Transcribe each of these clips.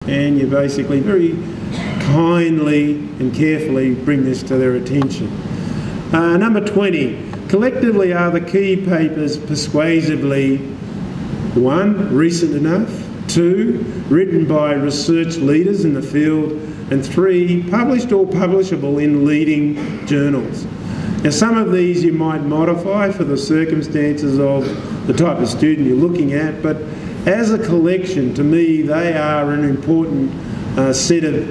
and you basically very kindly and carefully bring this to their attention. Number 20, collectively are the key papers persuasively, 1, recent enough, 2, written by research leaders in the field, and 3, published or publishable in leading journals. Now, some of these you might modify for the circumstances of the type of student you're looking at, but as a collection, to me, they are an important set of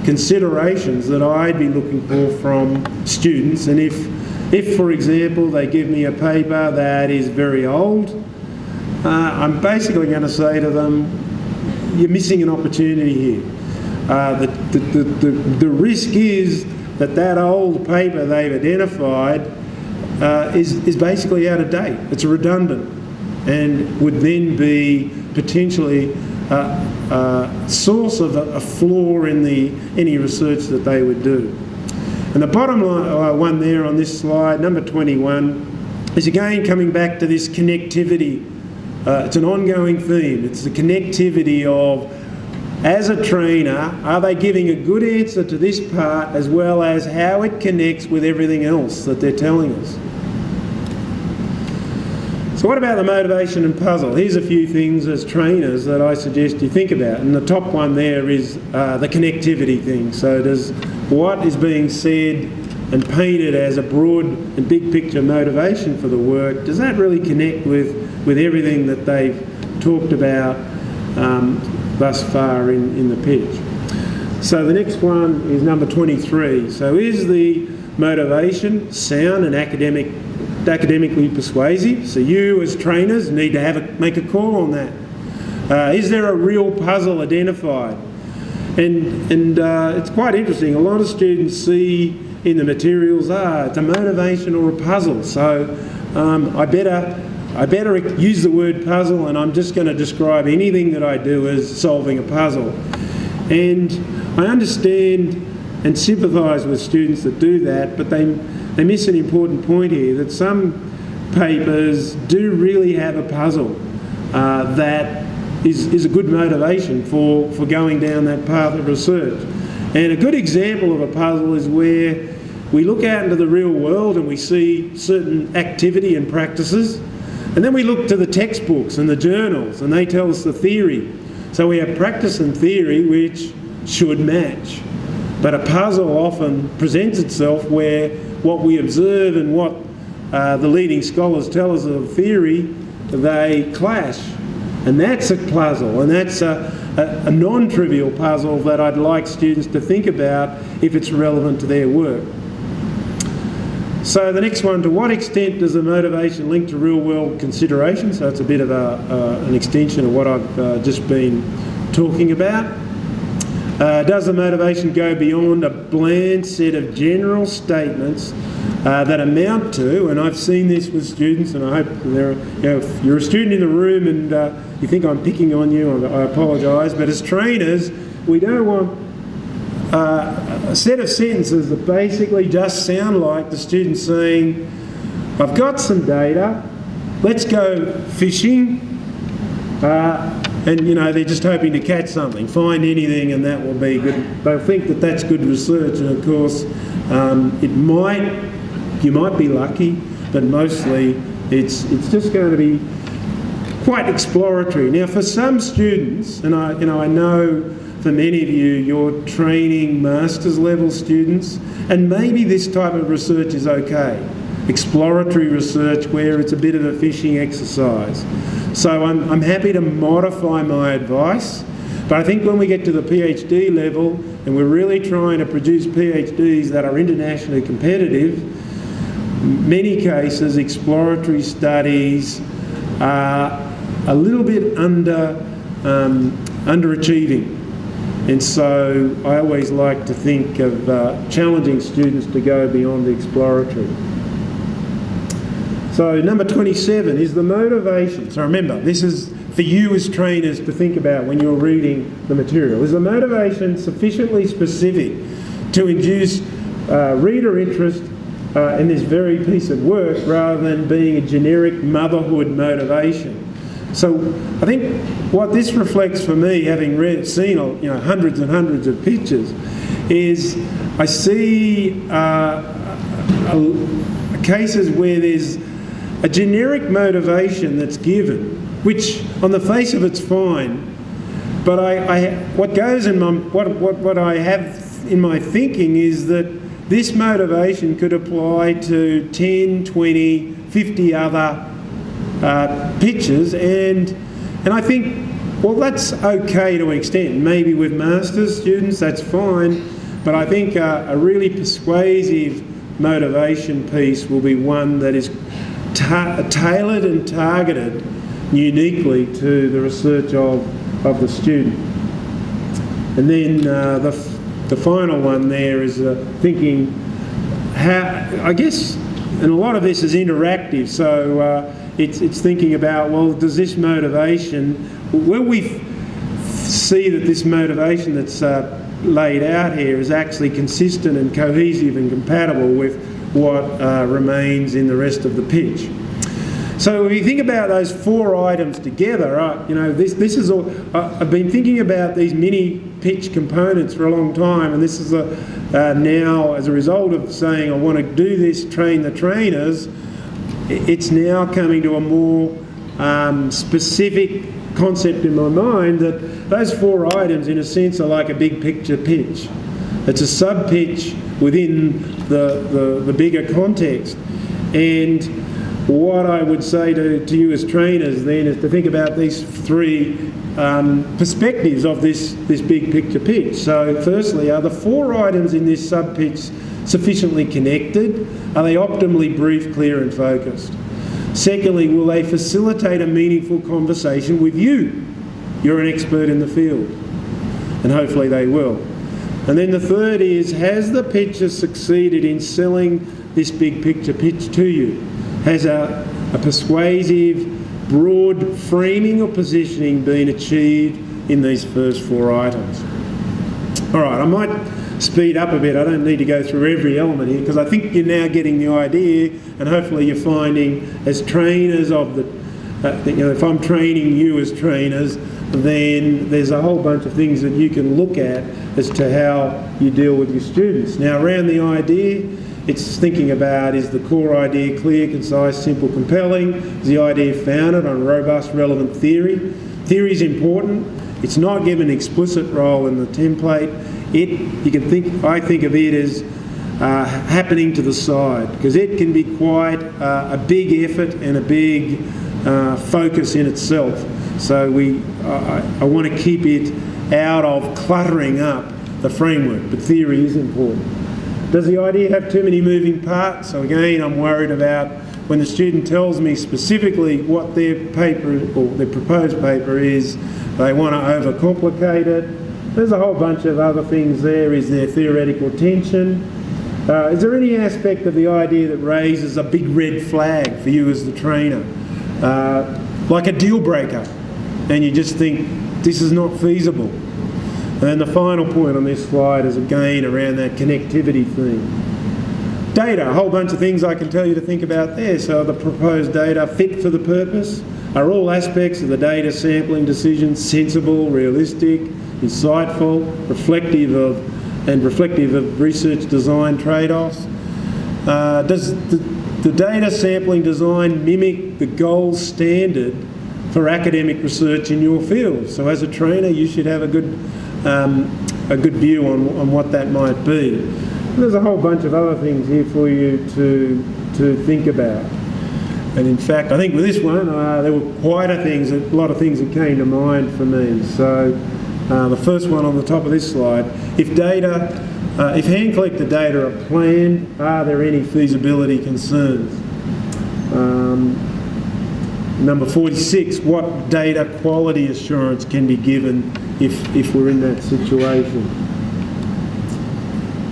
considerations that I'd be looking for from students. And if, for example, they give me a paper that is very old, I'm basically going to say to them, you're missing an opportunity here. The risk is that old paper they've identified is basically out of date. It's redundant and would then be potentially a source of a flaw in any research that they would do. And the bottom one there on this slide, number 21, is again coming back to this connectivity. It's an ongoing theme. It's the connectivity of, as a trainer, are they giving a good answer to this part as well as how it connects with everything else that they're telling us? So what about the motivation and puzzle? Here's a few things as trainers that I suggest you think about. And the top one there is the connectivity thing. So does what is being said and painted as a broad and big picture motivation for the work, does that really connect with everything that they've talked about thus far in the pitch? So the next one is number 23. So is the motivation sound and academically persuasive? So you as trainers need to make a call on that. Is there a real puzzle identified? And it's quite interesting. A lot of students see in the materials, it's a motivation or a puzzle. So I better use the word puzzle, and I'm just going to describe anything that I do as solving a puzzle. And I understand and sympathise with students that do that, but they miss an important point here, that some papers do really have a puzzle that is a good motivation for going down that path of research. And a good example of a puzzle is where we look out into the real world and we see certain activity and practices, and then we look to the textbooks and the journals and they tell us the theory. So we have practice and theory which should match. But a puzzle often presents itself where what we observe and what the leading scholars tell us of theory, they clash. And that's a puzzle, and that's a non-trivial puzzle that I'd like students to think about if it's relevant to their work. So the next one, to what extent does the motivation link to real-world considerations? So it's a bit of an extension of what I've just been talking about. Does the motivation go beyond a bland set of general statements that amount to, and I've seen this with students, and I hope if you're a student in the room and you think I'm picking on you, I apologise, but as trainers, we don't want a set of sentences that basically just sound like the student saying, I've got some data, let's go fishing, and they're just hoping to catch something, find anything, and that will be good. They'll think that that's good research, and of course you might be lucky, but mostly it's just going to be quite exploratory. Now, for some students, and I know for many of you, you're training master's level students, and maybe this type of research is okay. Exploratory research where it's a bit of a fishing exercise. So I'm happy to modify my advice, but I think when we get to the PhD level and we're really trying to produce PhDs that are internationally competitive, many cases exploratory studies are a little bit underachieving. And so I always like to think of challenging students to go beyond the exploratory. So number 27 is the motivation. So remember, this is for you as trainers to think about when you're reading the material. Is the motivation sufficiently specific to induce reader interest in this very piece of work rather than being a generic motherhood motivation? So I think what this reflects for me, having seen hundreds and hundreds of pictures, is I see cases where there's a generic motivation that's given, which on the face of it's fine, but what goes in what I have in my thinking is that this motivation could apply to 10, 20, 50 other pictures, and I think, well, that's okay to an extent. Maybe with master's students, that's fine, but I think a really persuasive motivation piece will be one that is tailored and targeted uniquely to the research of the student. And then the final one there is thinking how, I guess, and a lot of this is interactive, so it's thinking about, well, does this motivation, will we see that this motivation that's laid out here is actually consistent and cohesive and compatible with what remains in the rest of the pitch? So if you think about those 4 items together, this is all. I've been thinking about these mini pitch components for a long time, and this is now, as a result of saying I want to do this, train the trainers, it's now coming to a more specific concept in my mind that those 4 items, in a sense, are like a big picture pitch. It's a sub-pitch within the bigger context. And what I would say to you as trainers then is to think about these 3 perspectives of this big picture pitch. So firstly, are the 4 items in this sub-pitch sufficiently connected? Are they optimally brief, clear and focused? Secondly, will they facilitate a meaningful conversation with you? You're an expert in the field, and hopefully they will. And then the third is, has the pitcher succeeded in selling this big picture pitch to you? Has a persuasive, broad framing or positioning been achieved in these first 4 items? All right, I might speed up a bit. I don't need to go through every element here because I think you're now getting the idea, and hopefully you're finding, as trainers of the, if I'm training you as trainers, then there's a whole bunch of things that you can look at as to how you deal with your students. Now, around the idea, it's thinking about, is the core idea clear, concise, simple, compelling? Is the idea founded on robust, relevant theory? Theory is important. It's not given an explicit role in the template. I think of it as happening to the side, because it can be quite a big effort and a big focus in itself. So I want to keep it out of cluttering up the framework, but theory is important. Does the idea have too many moving parts? So again, I'm worried about when the student tells me specifically what their paper or their proposed paper is, they want to overcomplicate it. There's a whole bunch of other things there. Is there theoretical tension? Is there any aspect of the idea that raises a big red flag for you as the trainer? Like a deal breaker, and you just think, this is not feasible. And the final point on this slide is again around that connectivity theme. Data, a whole bunch of things I can tell you to think about there. So the proposed data fit for the purpose? Are all aspects of the data sampling decisions sensible, realistic, insightful, reflective of research design trade-offs? Does the data sampling design mimic the gold standard for academic research in your field? So as a trainer, you should have a good view on what that might be. And there's a whole bunch of other things here for you to think about. And in fact, I think with this one, there were quite a lot of things that came to mind for me. So the first one on the top of this slide, if hand-collected data are planned, are there any feasibility concerns? Number 46, what data quality assurance can be given if we're in that situation?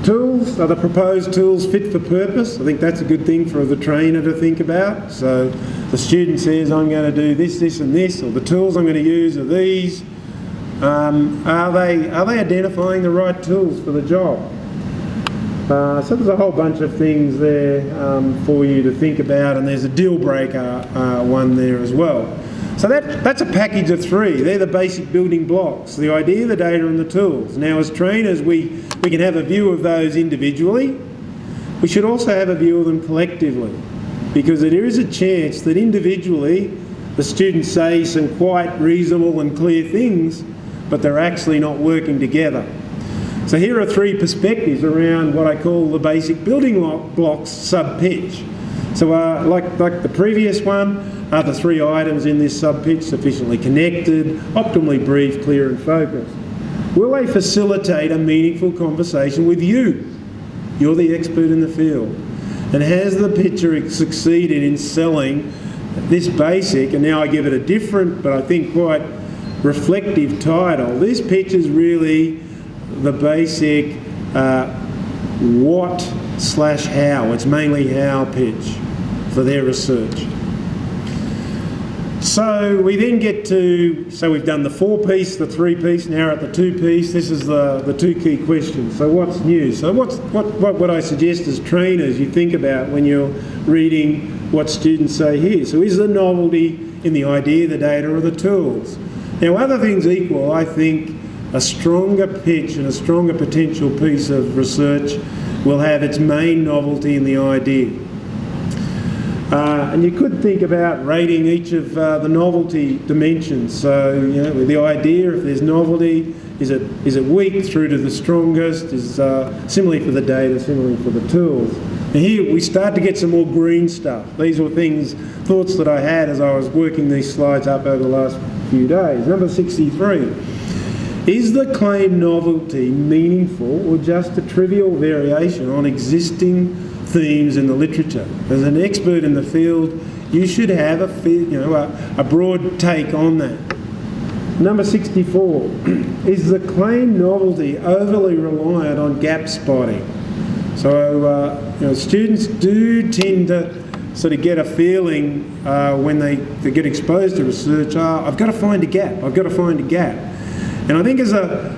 Tools, are the proposed tools fit for purpose? I think that's a good thing for the trainer to think about. So the student says, I'm going to do this, this and this, or the tools I'm going to use are these. Are they identifying the right tools for the job? So there's a whole bunch of things there for you to think about, and there's a deal breaker one there as well. So that's a package of three. They're the basic building blocks, the idea, the data and the tools. Now as trainers we can have a view of those individually. We should also have a view of them collectively, because there is a chance that individually the students say some quite reasonable and clear things, but they're actually not working together. So here are three perspectives around what I call the basic building blocks sub-pitch. So like the previous one, are the three items in this sub-pitch sufficiently connected, optimally brief, clear and focused? Will they facilitate a meaningful conversation with you? You're the expert in the field. And has the picture succeeded in selling this basic, and now I give it a different but I think quite reflective title. This pitch is really the basic what/how. It's mainly how pitch for their research. So we then get to, so we've done the 4-piece, the 3-piece, now we're at the 2-piece. This is the two key questions. So what's new? So what I suggest as trainers you think about when you're reading what students say here. So is the novelty in the idea, the data or the tools? Now other things equal, I think a stronger pitch and a stronger potential piece of research will have its main novelty in the idea. And you could think about rating each of the novelty dimensions. So, you know, with the idea, if there's novelty, is it weak through to the strongest? Is similarly for the data, similarly for the tools. And here we start to get some more green stuff. These were thoughts that I had as I was working these slides up over the last few days. Number 63. Is the claim novelty meaningful or just a trivial variation on existing themes in the literature? As an expert in the field, you should have a broad take on that. Number 64, is the claim novelty overly reliant on gap spotting? So students do tend to sort of get a feeling when they get exposed to research, I've got to find a gap, I've got to find a gap. And I think as a